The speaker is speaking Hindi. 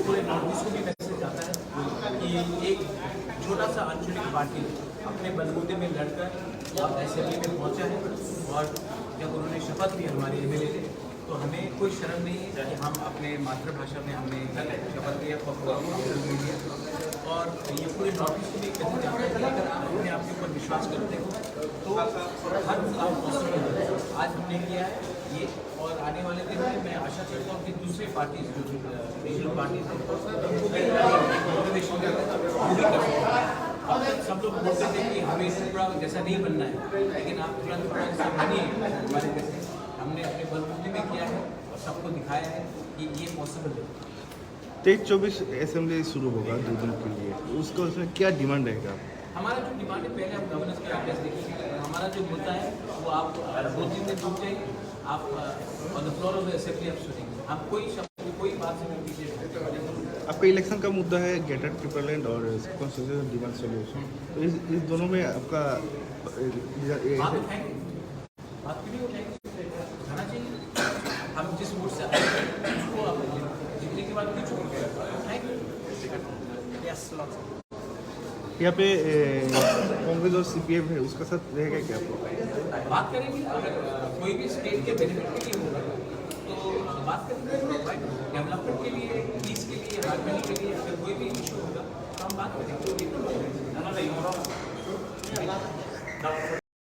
पूरे नॉर्थ ईस्ट को भी मैसेज जाता है कि एक छोटा सा आंचलिक पार्टी अपने बलबूते में लड़कर अब असेंबली में पहुंचा है और जब उन्होंने शपथ ली हमारे एमएलए ने तो हमें कोई शर्म नहीं है कि हम अपने मातृभाषा में हमने शपथ लिया और ये पूरे नॉर्थ ईस्ट को भी मैसेज जाता है कि अगर आप अपने आप के ऊपर विश्वास करते हो तो हर काम पॉसिबल है। आज हमने किया है ये और आने वाले दिन में मैं आशा करता हूँ कि दूसरी पार्टी जो रीजनल पार्टी है उनको भी मोटिवेशन अब तक सब लोग बोलते थे कि हमें पूरा जैसा नहीं बनना है, लेकिन आप तुरंत ऐसा बनिए हमारे जैसे। हमने अपने बलबूते में किया है और सबको दिखाया है कि ये पॉसिबल है। 23-24 असेंबली शुरू होगा 2 दिन के लिए, उसको उसमें क्या डिमांड रहेगा? हमारा जो डिमांड है, पहले हम गवर्नेंस का एड्रेस देखिए। हमारा जो मुद्दा है वो आप 2-3 दिन रुक जाइए, आप on the floor of the assembly आप सुनेंगे। हम कोई शब्द कोई बात से पीछे आपका इलेक्शन का मुद्दा है गेटेड ट्रिपल लैंड और कॉन्स्टिट्यूशन डिमांड सोल्यूशन, तो इस दोनों में आपका बात क्यों उठाएंगे? उठाना चाहिए। हम जिस वोट से आए हैं उसको आप जीतने के बाद क्यों उठाएंगे? यहाँ पे कांग्रेस और सीपीएम है, उसका साथ रहेगा क्या? बात करेंगे, अगर कोई भी स्टेट के बेनिफिट के लिए होगा तो बात करेंगे। डेवलपमेंट के लिए, पीस के लिए, हार्मनी के लिए अगर कोई भी इशू होगा तो हम बात करेंगे।